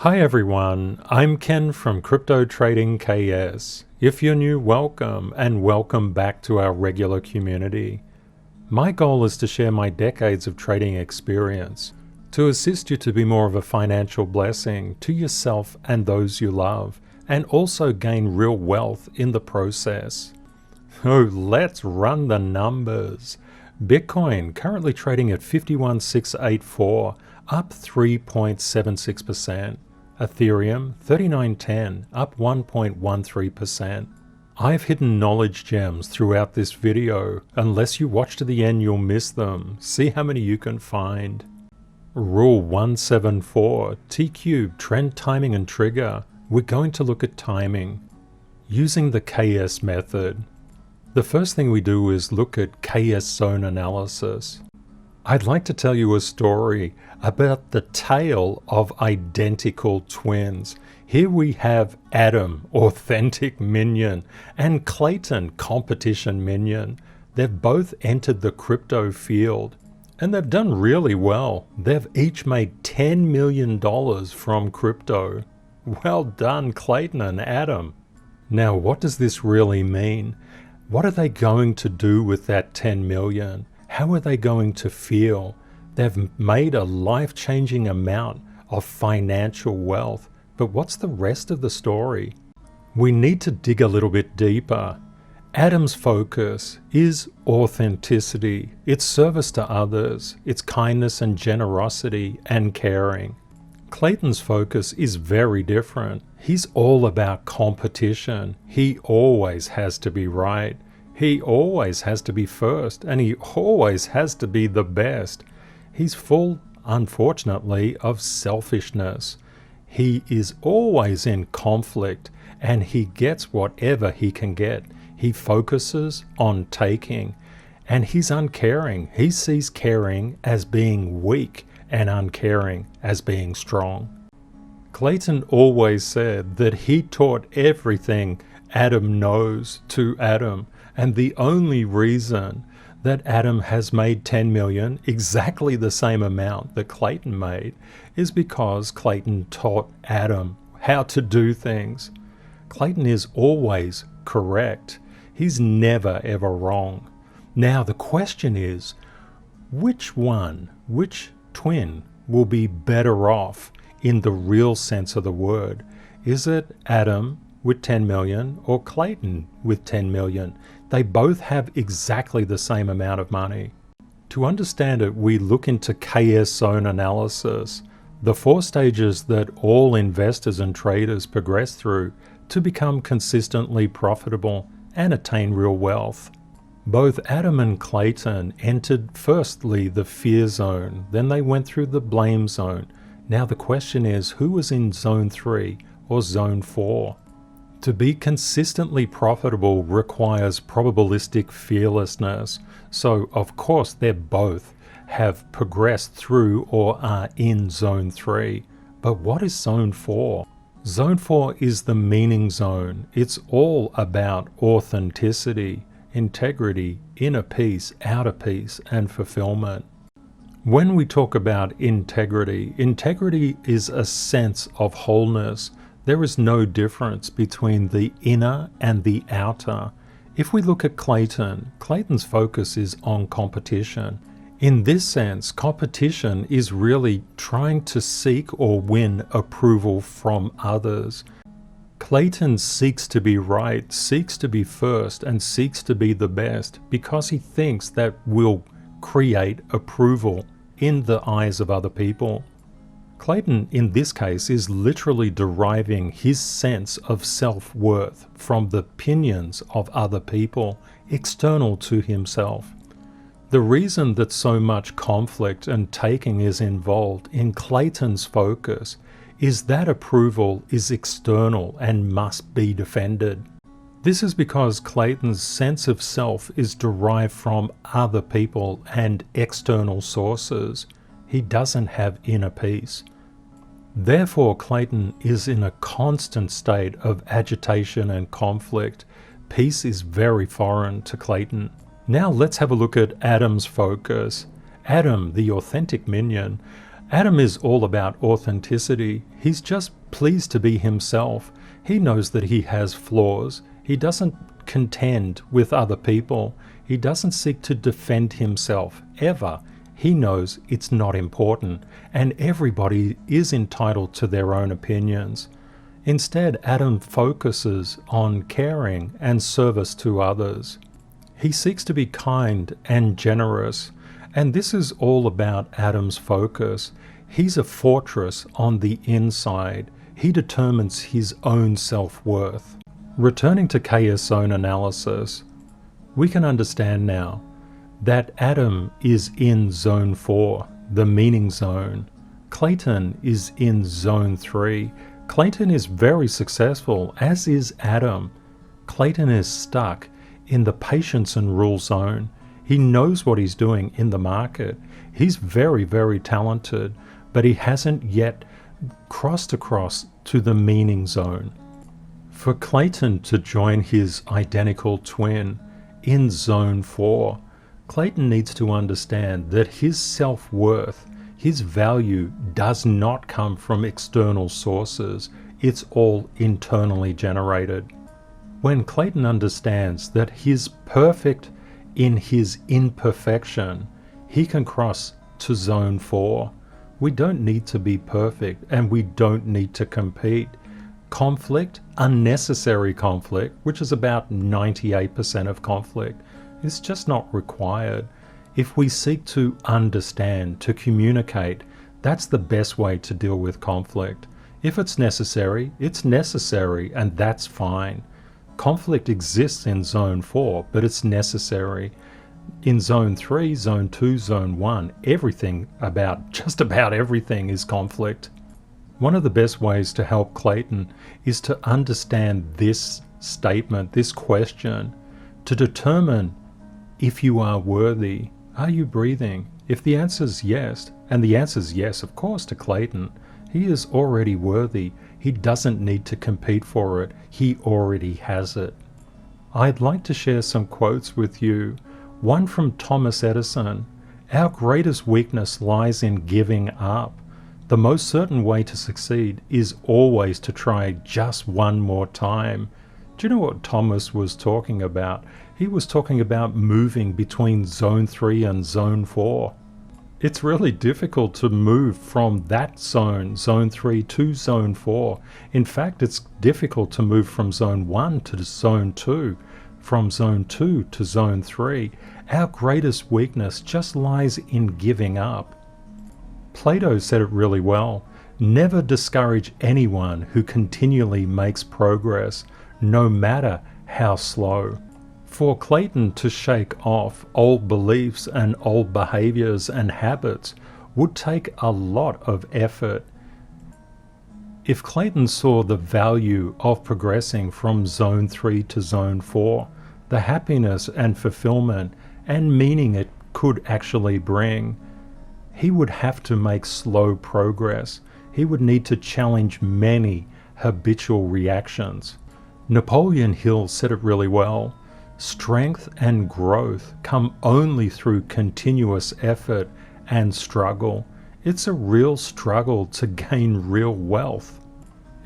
Hi everyone, I'm Ken from Crypto Trading KS. If you're new, welcome, and welcome back to our regular community. My goal is to share my decades of trading experience to assist you to be more of a financial blessing to yourself and those you love, and also gain real wealth in the process. So let's run the numbers. Bitcoin currently trading at 51,684, up 3.76%. Ethereum 3910, up 1.13%. I've hidden knowledge gems throughout this video. Unless you watch to the end, you'll miss them. See how many you can find. Rule 174, T-Cube, trend timing and trigger. We're going to look at timing using the KS method. The first thing we do is look at KS zone analysis. I'd like to tell you a story about the tale of identical twins. Here we have Adam, authentic minion, and Clayton, competition minion. They've both entered the crypto field, and they've done really well. They've each made $10 million from crypto. Well done, Clayton and Adam. Now, what does this really mean? What are they going to do with that 10 million? How are they going to feel? They've made a life-changing amount of financial wealth, but what's the rest of the story? We need to dig a little bit deeper. Adam's focus is authenticity, it's service to others, it's kindness and generosity and caring. Clayton's focus is very different. He's all about competition. He always has to be right. He always has to be first, and he always has to be the best. He's full, unfortunately, of selfishness. He is always in conflict, and he gets whatever he can get. He focuses on taking, and he's uncaring. He sees caring as being weak and uncaring as being strong. Clayton always said that he taught everything Adam knows to Adam. And the only reason that Adam has made 10 million, exactly the same amount that Clayton made, is because Clayton taught Adam how to do things. Clayton is always correct. He's never ever wrong. Now the question is, which twin will be better off in the real sense of the word? Is it Adam with 10 million or Clayton with 10 million? They both have exactly the same amount of money. To understand it, we look into KS zone analysis, the 4 stages that all investors and traders progress through to become consistently profitable and attain real wealth. Both Adam and Clayton entered firstly the fear zone, then they went through the blame zone. Now the question is, who was in zone 3 or zone 4? To be consistently profitable requires probabilistic fearlessness. So of course they both have progressed through or are in zone 3. But what is zone 4? Zone 4 is the meaning zone. It's all about authenticity, integrity, inner peace, outer peace, and fulfillment. When we talk about integrity, integrity is a sense of wholeness. There is no difference between the inner and the outer. If we look at Clayton, Clayton's focus is on competition. In this sense, competition is really trying to seek or win approval from others. Clayton seeks to be right, seeks to be first, and seeks to be the best because he thinks that will create approval in the eyes of other people. Clayton, in this case, is literally deriving his sense of self-worth from the opinions of other people, external to himself. The reason that so much conflict and taking is involved in Clayton's focus is that approval is external and must be defended. This is because Clayton's sense of self is derived from other people and external sources. He doesn't have inner peace. Therefore, Clayton is in a constant state of agitation and conflict. Peace is very foreign to Clayton. Now let's have a look at Adam's focus. Adam, the authentic minion, Adam is all about authenticity. He's just pleased to be himself. He knows that he has flaws. He doesn't contend with other people. He doesn't seek to defend himself, ever. He knows it's not important, and everybody is entitled to their own opinions. Instead, Adam focuses on caring and service to others. He seeks to be kind and generous, and this is all about Adam's focus. He's a fortress on the inside. He determines his own self-worth. Returning to Chaos Zone analysis, we can understand now that Adam is in Zone 4, the meaning zone. Clayton is in Zone 3. Clayton is very successful, as is Adam. Clayton is stuck in the patience and rule zone. He knows what he's doing in the market. He's very, very talented, but he hasn't yet crossed across to the meaning zone. For Clayton to join his identical twin in Zone 4, Clayton needs to understand that his self-worth, his value, does not come from external sources. It's all internally generated. When Clayton understands that he's perfect in his imperfection, he can cross to Zone 4. We don't need to be perfect, and we don't need to compete. Conflict, unnecessary conflict, which is about 98% of conflict, is just not required. If we seek to understand, to communicate, that's the best way to deal with conflict. If it's necessary, and that's fine. Conflict exists in Zone 4, but it's necessary. In Zone 3, Zone 2, Zone 1, just about everything is conflict. One of the best ways to help Clayton is to understand this statement, this question, to determine if you are worthy. Are you breathing? If the answer is yes, and the answer is yes, of course, to Clayton, he is already worthy. He doesn't need to compete for it. He already has it. I'd like to share some quotes with you. One from Thomas Edison. Our greatest weakness lies in giving up. The most certain way to succeed is always to try just one more time. Do you know what Thomas was talking about? He was talking about moving between Zone 3 and Zone 4. It's really difficult to move from that zone, Zone 3, to Zone 4. In fact, it's difficult to move from Zone 1 to Zone 2, from Zone 2 to Zone 3. Our greatest weakness just lies in giving up. Plato said it really well. Never discourage anyone who continually makes progress, no matter how slow. For Clayton to shake off old beliefs and old behaviors and habits would take a lot of effort. If Clayton saw the value of progressing from Zone 3 to Zone 4, the happiness and fulfillment and meaning it could actually bring, he would have to make slow progress. He would need to challenge many habitual reactions. Napoleon Hill said it really well. Strength and growth come only through continuous effort and struggle. It's a real struggle to gain real wealth.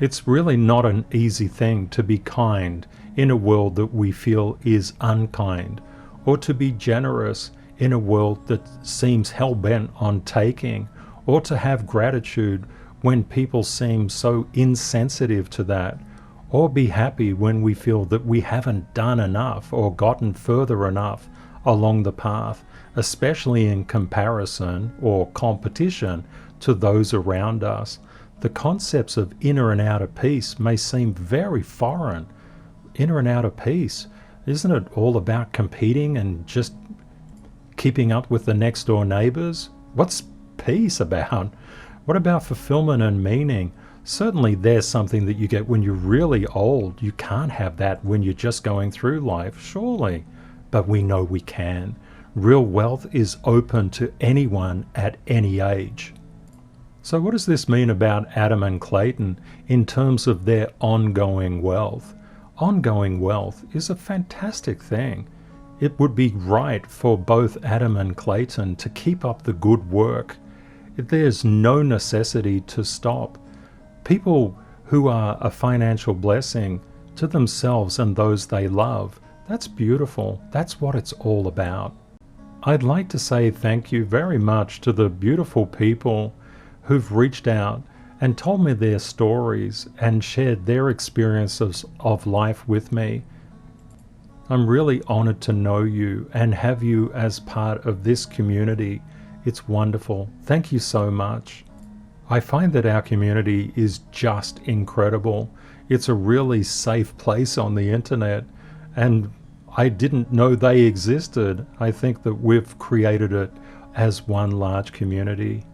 It's really not an easy thing to be kind in a world that we feel is unkind, or to be generous in a world that seems hell-bent on taking, or to have gratitude when people seem so insensitive to that, or be happy when we feel that we haven't done enough or gotten further enough along the path, especially in comparison or competition to those around us. The concepts of inner and outer peace may seem very foreign. Inner and outer peace, isn't it all about competing and just keeping up with the next door neighbors? What's peace about? What about fulfillment and meaning? Certainly there's something that you get when you're really old. You can't have that when you're just going through life, surely. But we know we can. Real wealth is open to anyone at any age. So what does this mean about Adam and Clayton in terms of their ongoing wealth? Ongoing wealth is a fantastic thing. It would be right for both Adam and Clayton to keep up the good work. There's no necessity to stop. People who are a financial blessing to themselves and those they love, that's beautiful. That's what it's all about. I'd like to say thank you very much to the beautiful people who've reached out and told me their stories and shared their experiences of life with me. I'm really honored to know you and have you as part of this community. It's wonderful. Thank you so much. I find that our community is just incredible. It's a really safe place on the internet, and I didn't know they existed. I think that we've created it as one large community.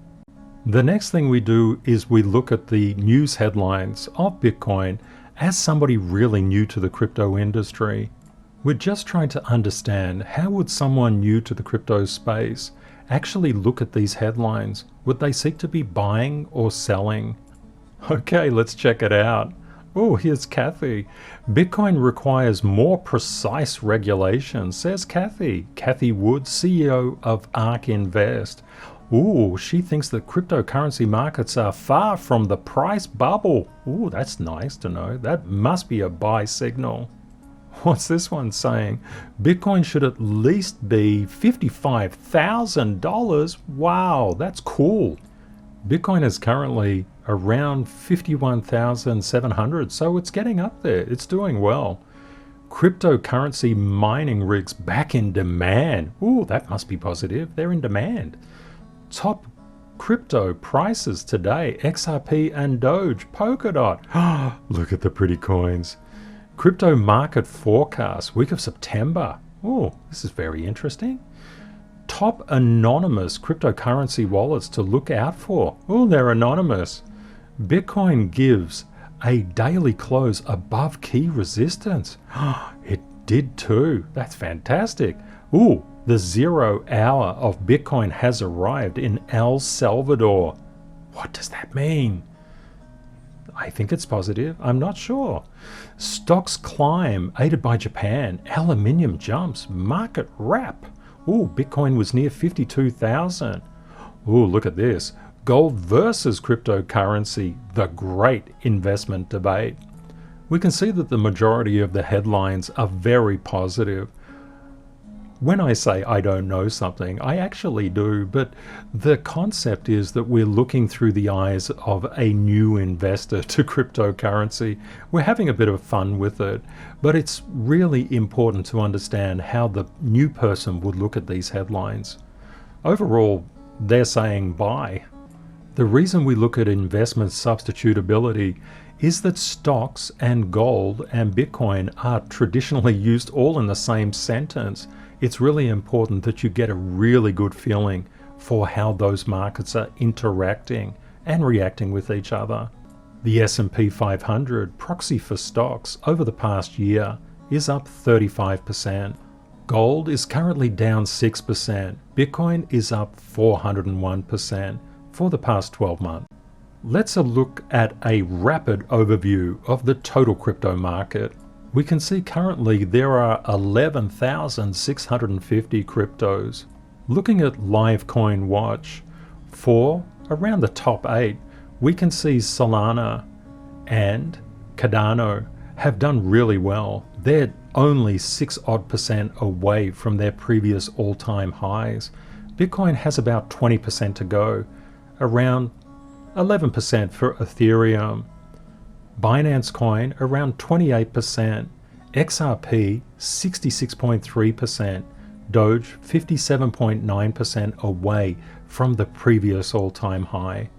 The next thing we do is we look at the news headlines of Bitcoin as somebody really new to the crypto industry. We're just trying to understand, how would someone new to the crypto space actually look at these headlines? Would they seek to be buying or selling? Okay, let's check it out. Oh, here's Kathy. Bitcoin requires more precise regulations, says Kathy. Kathy Wood, CEO of ARK Invest. Ooh, she thinks that cryptocurrency markets are far from the price bubble. Ooh, that's nice to know. That must be a buy signal. What's this one saying? Bitcoin should at least be $55,000. Wow, that's cool. Bitcoin is currently around 51,700, so it's getting up there. It's doing well. Cryptocurrency mining rigs back in demand. Ooh, that must be positive. They're in demand. Top crypto prices today: XRP and DOGE, Polkadot. Look at the pretty coins. Crypto market forecast, week of September. Oh, this is very interesting. Top anonymous cryptocurrency wallets to look out for. Oh, they're anonymous. Bitcoin gives a daily close above key resistance. It did too. That's fantastic. Ooh, the 0 hour of Bitcoin has arrived in El Salvador. What does that mean? I think it's positive. I'm not sure. Stocks climb, aided by Japan. Aluminium jumps. Market wrap. Ooh, Bitcoin was near 52,000. Ooh, look at this. Gold versus cryptocurrency, the great investment debate. We can see that the majority of the headlines are very positive. When I say I don't know something, I actually do, but the concept is that we're looking through the eyes of a new investor to cryptocurrency. We're having a bit of fun with it, but it's really important to understand how the new person would look at these headlines. Overall, they're saying buy. The reason we look at investment substitutability is that stocks and gold and Bitcoin are traditionally used all in the same sentence. It's really important that you get a really good feeling for how those markets are interacting and reacting with each other. The S&P 500 proxy for stocks over the past year is up 35%. Gold is currently down 6%. Bitcoin is up 401% for the past 12 months. Let's look at a rapid overview of the total crypto market. We can see currently there are 11,650 cryptos. Looking at Livecoin Watch, for around the top 8, we can see Solana and Cardano have done really well. They're only 6% away from their previous all-time highs. Bitcoin has about 20% to go, around 11% for Ethereum. Binance Coin around 28%, XRP 66.3%, Doge 57.9% away from the previous all-time high.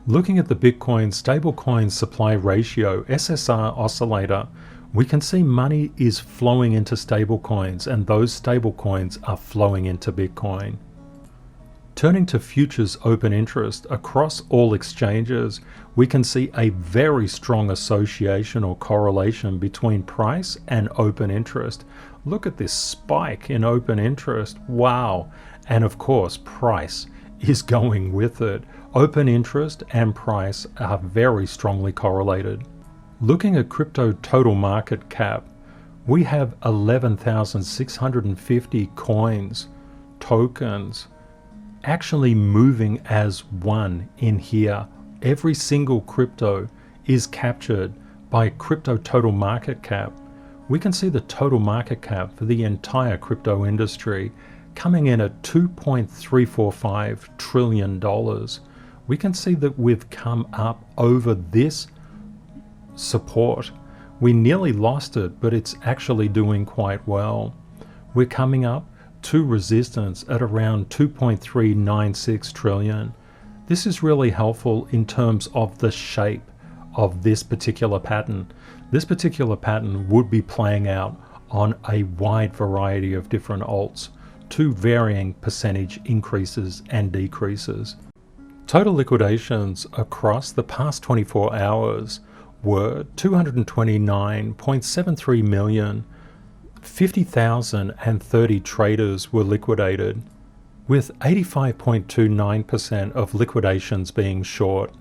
Looking at the Bitcoin stablecoin supply ratio SSR oscillator, we can see money is flowing into stablecoins, and those stablecoins are flowing into Bitcoin. Turning to futures open interest across all exchanges, we can see a very strong association or correlation between price and open interest. Look at this spike in open interest. Wow. And of course, price is going with it. Open interest and price are very strongly correlated. Looking at crypto total market cap, we have 11,650 coins, tokens, actually moving as one in here. Every single crypto is captured by crypto total market cap. We can see the total market cap for the entire crypto industry coming in at $2.345 trillion. We can see that we've come up over this support. We nearly lost it, but it's actually doing quite well. We're coming up to resistance at around 2.396 trillion. This is really helpful in terms of the shape of this particular pattern. This particular pattern would be playing out on a wide variety of different alts to varying percentage increases and decreases. Total liquidations across the past 24 hours were 229.73 million. 50,030 traders were liquidated, with 85.29% of liquidations being short.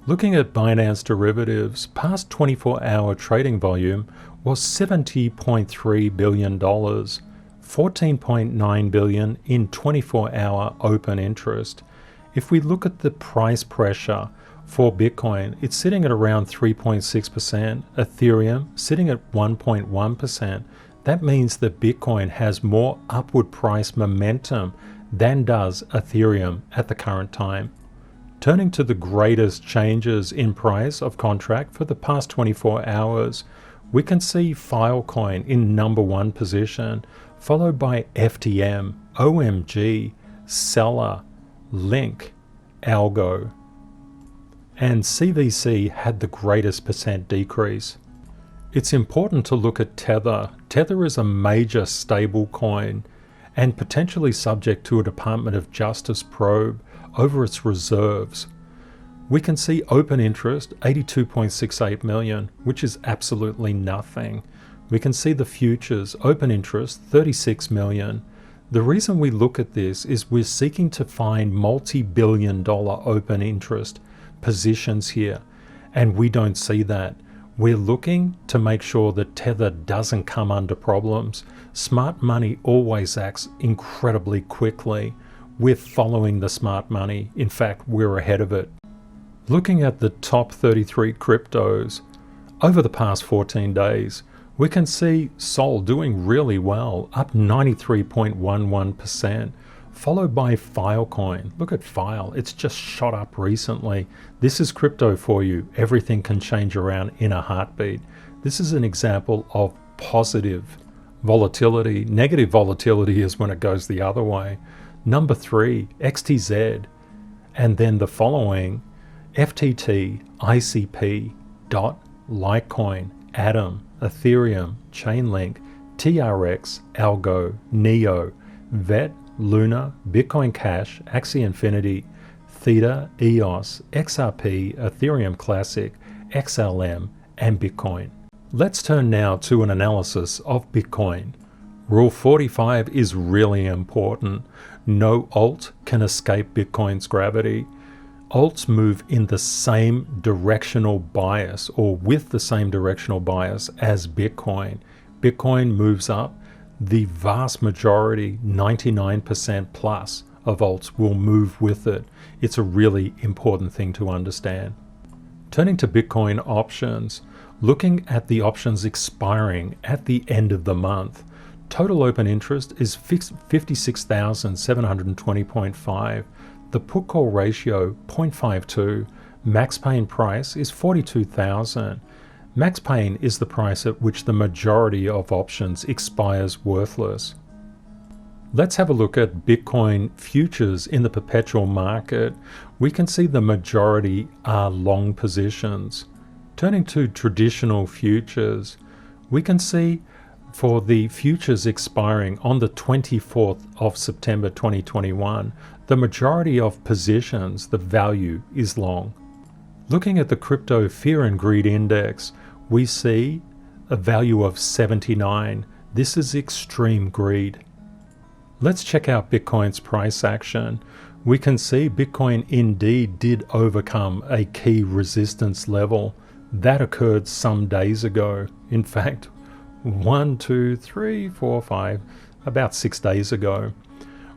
Looking at Binance derivatives, past 24-hour trading volume was $70.3 billion, 14.9 billion in 24-hour open interest. If we look at the price pressure for Bitcoin, it's sitting at around 3.6%, Ethereum sitting at 1.1%. That means that Bitcoin has more upward price momentum than does Ethereum at the current time. Turning to the greatest changes in price of contract for the past 24 hours, we can see Filecoin in #1 position, followed by FTM, OMG, CELO, Link, Algo, and CVC had the greatest percent decrease. It's important to look at Tether. Tether is a major stablecoin and potentially subject to a Department of Justice probe over its reserves. We can see open interest 82.68 million, which is absolutely nothing. We can see the futures open interest 36 million. The reason we look at this is we're seeking to find multi-billion-dollar open interest positions here, and we don't see that. We're looking to make sure that Tether doesn't come under problems. Smart money always acts incredibly quickly. We're following the smart money. In fact, we're ahead of it. Looking at the top 33 cryptos over the past 14 days, we can see Sol doing really well, up 93.11%, followed by Filecoin. Look at File, it's just shot up recently. This is crypto for you. Everything can change around in a heartbeat. This is an example of positive volatility. Negative volatility is when it goes the other way. Number 3, XTZ, and then the following, FTT, ICP, DOT, Litecoin, Atom, Ethereum, Chainlink, TRX, Algo, Neo, VET, Luna, Bitcoin Cash, Axie Infinity, THETA, EOS, XRP, Ethereum Classic, XLM, and Bitcoin. Let's turn now to an analysis of Bitcoin. Rule 45 is really important. No alt can escape Bitcoin's gravity. Alts move in the same directional bias or with the same directional bias as Bitcoin. Bitcoin moves up. The vast majority, 99% plus of alts will move with it. It's a really important thing to understand. Turning to Bitcoin options, looking at the options expiring at the end of the month, total open interest is 56,720.5. The put call ratio 0.52. Max Pain price is 42,000. Max Pain is the price at which the majority of options expires worthless. Let's have a look at Bitcoin futures in the perpetual market. We can see the majority are long positions. Turning to traditional futures, we can see for the futures expiring on the 24th of September 2021, the majority of positions, the value is long. Looking at the crypto fear and greed index, we see a value of 79. This is extreme greed. Let's check out Bitcoin's price action. We can see Bitcoin indeed did overcome a key resistance level. That occurred some days ago. In fact, 1, 2, 3, 4, 5, about 6 days ago.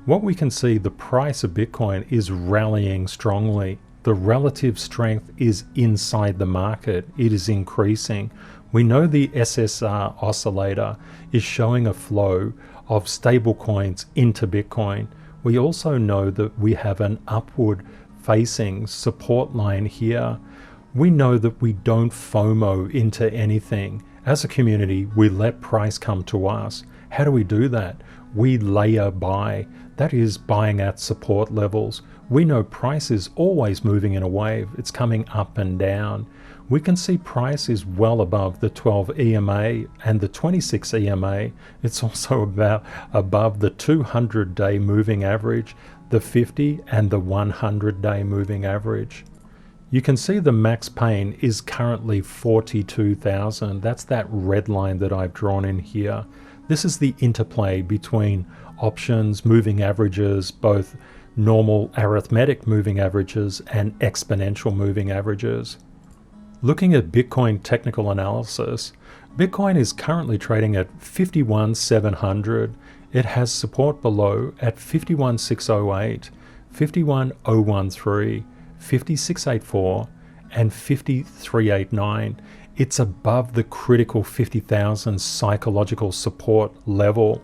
what we can see, the price of Bitcoin is rallying strongly. The relative strength is inside the market. It is increasing. We know the SSR oscillator is showing a flow of stablecoins into Bitcoin. We also know that we have an upward facing support line here. We know that we don't FOMO into anything. As a community, we let price come to us. How do we do that? We layer buy. That is buying at support levels. We know price is always moving in a wave. It's coming up and down. We can see price is well above the 12 EMA and the 26 EMA. It's also above the 200-day moving average, the 50 and the 100-day moving average. You can see the max pain is currently 42,000. That's that red line that I've drawn in here. This is the interplay between options, moving averages, both normal arithmetic moving averages and exponential moving averages. Looking at Bitcoin technical analysis, Bitcoin is currently trading at 51,700. It has support below at 51,608, 51,013, 5684 and 5389. It's above the critical 50,000 psychological support level,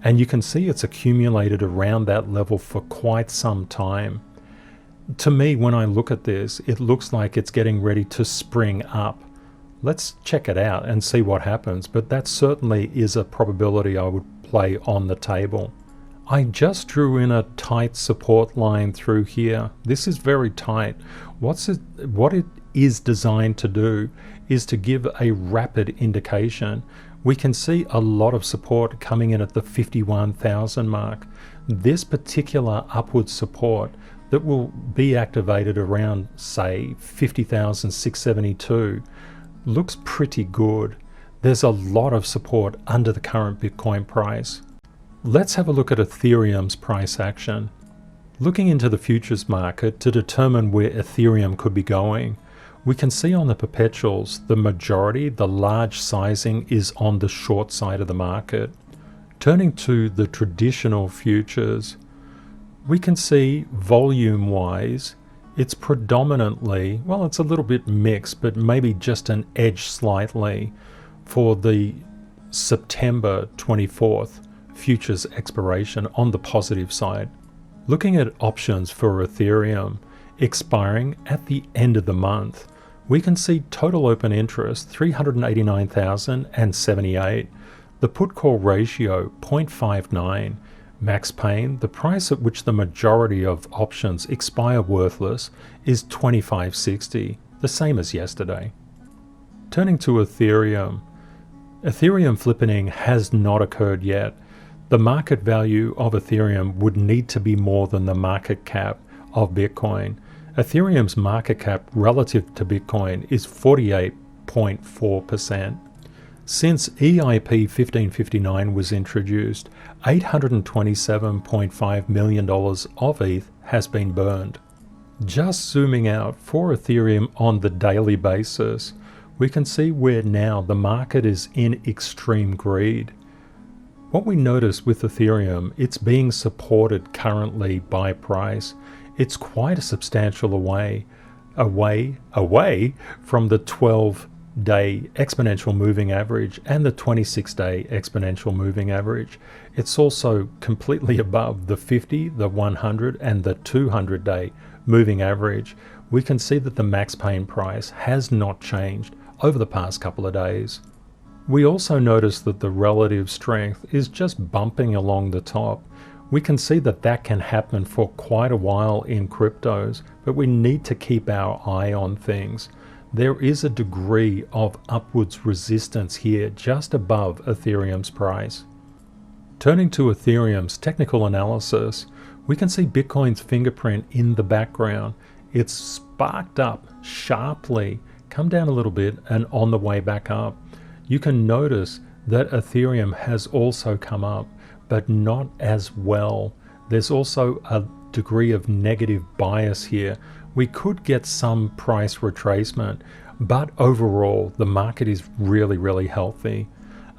and you can see it's accumulated around that level for quite some time. To me, when I look at this, it looks like it's getting ready to spring up. Let's check it out and see what happens, but that certainly is a probability I would play on the table. I just drew in a tight support line through here. This is very tight. What it is designed to do is to give a rapid indication. We can see a lot of support coming in at the 51,000 mark. This particular upward support that will be activated around, say, 50,672 looks pretty good. There's a lot of support under the current Bitcoin price. Let's have a look at Ethereum's price action. Looking into the futures market to determine where Ethereum could be going, we can see on the perpetuals, the majority, the large sizing is on the short side of the market. Turning to the traditional futures, we can see volume-wise, it's predominantly, well, it's a little bit mixed, but maybe just an edge slightly for the September 24th futures expiration on the positive side. Looking at options for Ethereum expiring at the end of the month, we can see total open interest 389,078, the put-call ratio 0.59, max pain, the price at which the majority of options expire worthless, is 25.60, the same as yesterday. Turning to Ethereum, Ethereum flipping has not occurred yet. The market value of Ethereum would need to be more than the market cap of Bitcoin. Ethereum's market cap relative to Bitcoin is 48.4%. Since EIP 1559 was introduced, $827.5 million of ETH has been burned. Just zooming out for Ethereum on the daily basis, we can see where now the market is in extreme greed. What we notice with Ethereum, it's being supported currently by price. It's quite a substantial away from the 12-day exponential moving average and the 26-day exponential moving average. It's also completely above the 50, the 100 and the 200-day moving average. We can see that the max pain price has not changed over the past couple of days. We also notice that the relative strength is just bumping along the top. We can see that that can happen for quite a while in cryptos, but we need to keep our eye on things. There is a degree of upwards resistance here just above Ethereum's price. Turning to Ethereum's technical analysis, we can see Bitcoin's fingerprint in the background. It's sparked up sharply, come down a little bit, and on the way back up. You can notice that Ethereum has also come up, but not as well. There's also a degree of negative bias here. We could get some price retracement, but overall the market is really healthy.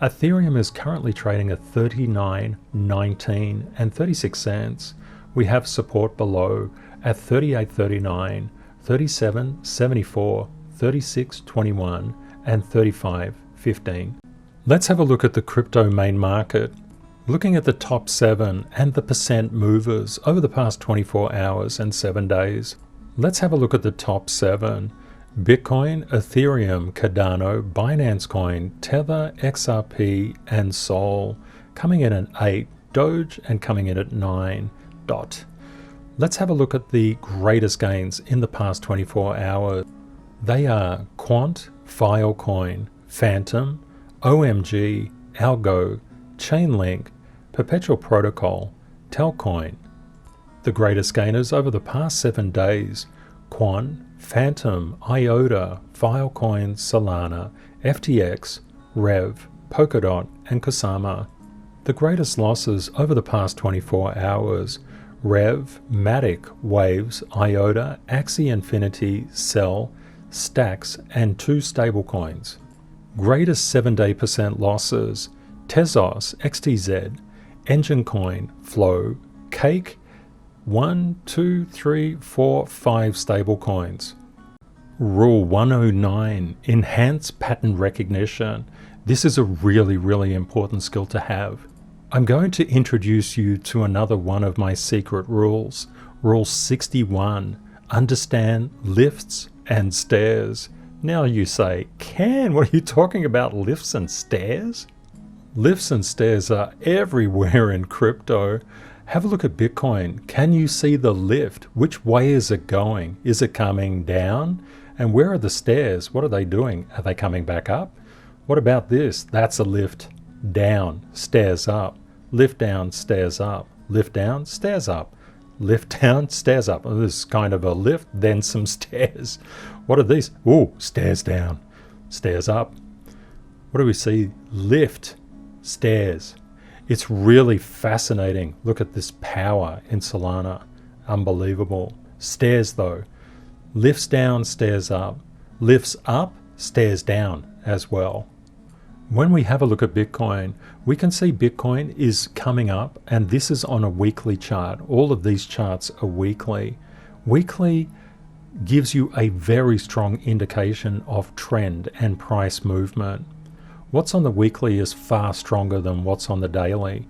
Ethereum is currently trading at 39.19 and 36 cents. We have support below at 38.39, 37.74, 36.21 and 35.15. Let's have a look at the crypto main market. Looking at the top 7 and the percent movers over the past 24 hours and 7 days. Let's have a look at the top 7. Bitcoin, Ethereum, Cardano, Binance Coin, Tether, XRP, and Sol coming in at 8, Doge and coming in at 9, DOT. Let's have a look at the greatest gains in the past 24 hours. They are Quant, Filecoin, Phantom, OMG, Algo, Chainlink, Perpetual Protocol, Telcoin. The greatest gainers over the past 7 days: Quant, Phantom, IOTA, Filecoin, Solana, FTX, Rev, Polkadot, and Kusama. The greatest losses over the past 24 hours: Rev, Matic, Waves, IOTA, Axie Infinity, Cell, Stacks, and 2 stablecoins. Greatest 7-day percent losses: Tezos, XTZ, Engine Coin, Flow, Cake, 1, 2, 3, 4, 5 stablecoins. Rule 109, enhance pattern recognition. This is a really important skill to have. I'm going to introduce you to another one of my secret rules. Rule 61, understand lifts and stairs. Now you say, Ken, what are you talking about, lifts and stairs? Lifts and stairs are everywhere in crypto. Have a look at Bitcoin. Can you see the lift? Which way is it going? Is it coming down? And where are the stairs? What are they doing? Are they coming back up? What about this? That's a lift. Down, stairs up. Lift down, stairs up. Lift down, stairs up. Lift down, stairs up. Oh, this is kind of a lift, then some stairs. What are these? Ooh, stairs down, stairs up. What do we see? Lift, stairs. It's really fascinating. Look at this power in Solana. Unbelievable. Stairs though. Lifts down, stairs up. Lifts up, stairs down as well. When we have a look at Bitcoin, we can see Bitcoin is coming up, and this is on a weekly chart. All of these charts are weekly. Weekly gives you a very strong indication of trend and price movement. What's on the weekly is far stronger than what's on the daily.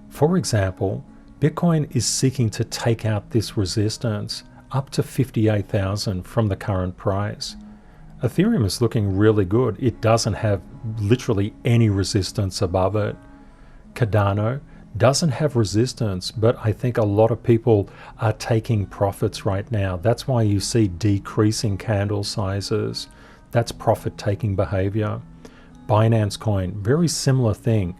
For example, Bitcoin is seeking to take out this resistance up to 58,000 from the current price. Ethereum is looking really good. It doesn't have literally any resistance above it. Cardano doesn't have resistance, but I think a lot of people are taking profits right now. That's why you see decreasing candle sizes. That's profit-taking behavior. Binance Coin, very similar thing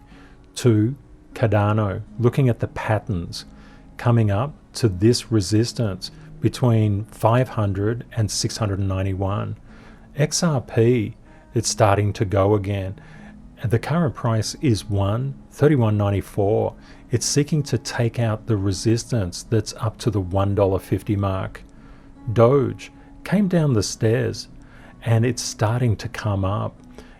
to Cardano. Looking at the patterns coming up to this resistance between 500 and 691. XRP, it's starting to go again. And the current price is 31.94. It's seeking to take out the resistance that's up to the $1.50 mark. Doge came down the stairs and it's starting to come up.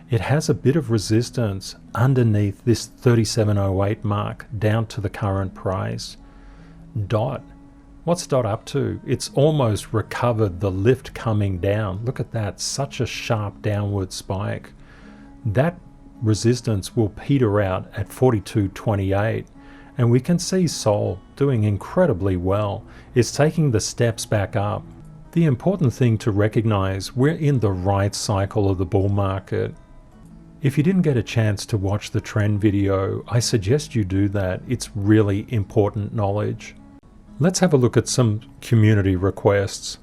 It has a bit of resistance underneath this 37.08 mark down to the current price. DOT. What's DOT up to? It's almost recovered the lift coming down. Look at that, such a sharp downward spike. That resistance will peter out at 42.28, and we can see Sol doing incredibly well. It's taking the steps back up. The important thing to recognize, we're in the right cycle of the bull market. If you didn't get a chance to watch the trend video, I suggest you do that. It's really important knowledge. Let's have a look at some community requests.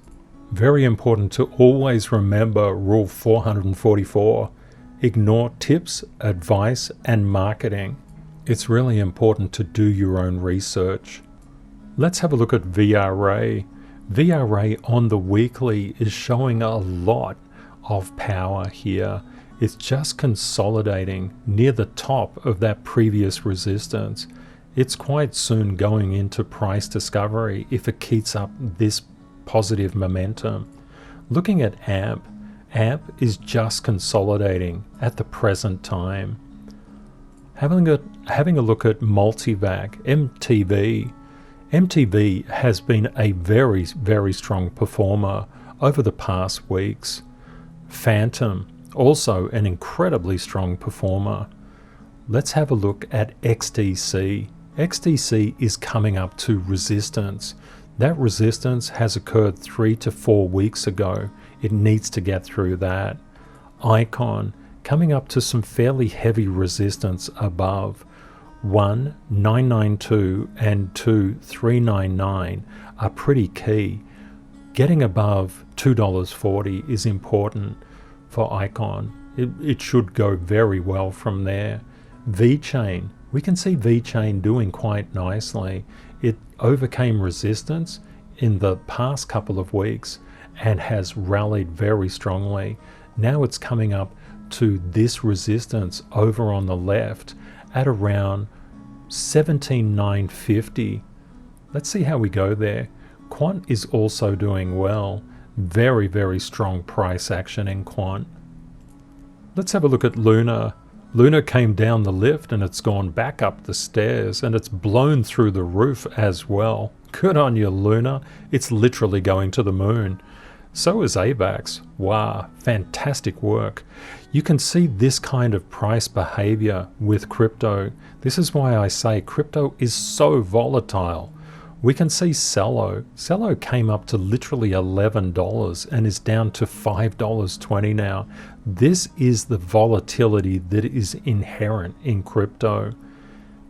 Very important to always remember Rule 444. Ignore tips, advice, and marketing. It's really important to do your own research. Let's have a look at VRA. VRA on the weekly is showing a lot of power here. It's just consolidating near the top of that previous resistance. It's quite soon going into price discovery if it keeps up this positive momentum. Looking at AMP is just consolidating at the present time. Having a look at Multivac, MTV. MTV has been a very, very strong performer over the past weeks. Phantom, also an incredibly strong performer. Let's have a look at XDC. XDC is coming up to resistance. That resistance has occurred 3 to 4 weeks ago. It needs to get through that. Icon, coming up to some fairly heavy resistance above. 1,992 and 2,399 are pretty key. Getting above $2.40 is important for Icon. It should go very well from there. VeChain, we can see VeChain doing quite nicely. It overcame resistance in the past couple of weeks and has rallied very strongly. Now it's coming up to this resistance over on the left at around 17,950. Let's see how we go there. Quant is also doing well. Very, very strong price action in Quant. Let's have a look at Luna. Luna came down the lift and it's gone back up the stairs and it's blown through the roof as well. Good on you, Luna. It's literally going to the moon. So is AVAX. Wow, fantastic work. You can see this kind of price behavior with crypto. This is why I say crypto is so volatile. We can see CELO. CELO came up to literally $11 and is down to $5.20 now. This is the volatility that is inherent in crypto.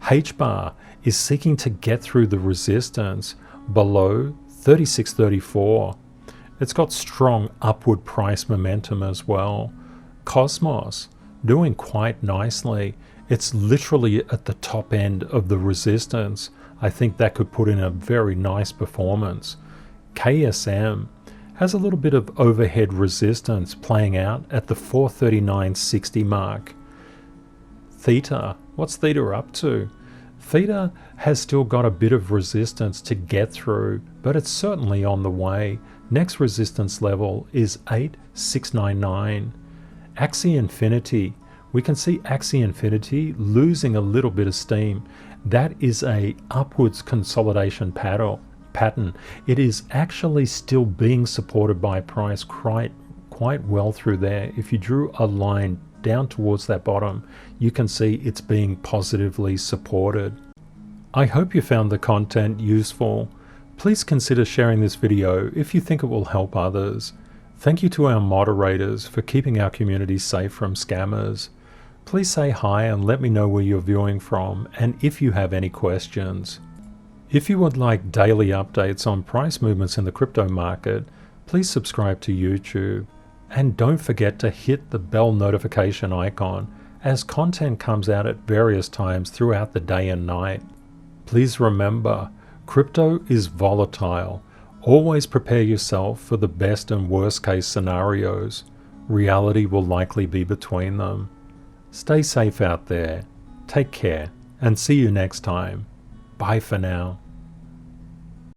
HBAR is seeking to get through the resistance below 36.34. It's got strong upward price momentum as well. Cosmos, doing quite nicely. It's literally at the top end of the resistance. I think that could put in a very nice performance. KSM has a little bit of overhead resistance playing out at the 439.60 mark. THETA, what's THETA up to? THETA has still got a bit of resistance to get through, but it's certainly on the way. Next resistance level is 8,699. Axie Infinity, we can see Axie Infinity losing a little bit of steam. That is a upwards consolidation pattern. It is actually still being supported by price quite well through there. If you drew a line down towards that bottom, you can see it's being positively supported. I hope you found the content useful. Please consider sharing this video if you think it will help others. Thank you to our moderators for keeping our community safe from scammers. Please say hi and let me know where you're viewing from and if you have any questions. If you would like daily updates on price movements in the crypto market, please subscribe to YouTube. And don't forget to hit the bell notification icon as content comes out at various times throughout the day and night. Please remember, crypto is volatile. Always prepare yourself for the best and worst case scenarios. Reality will likely be between them. Stay safe out there, take care, and see you next time. Bye for now.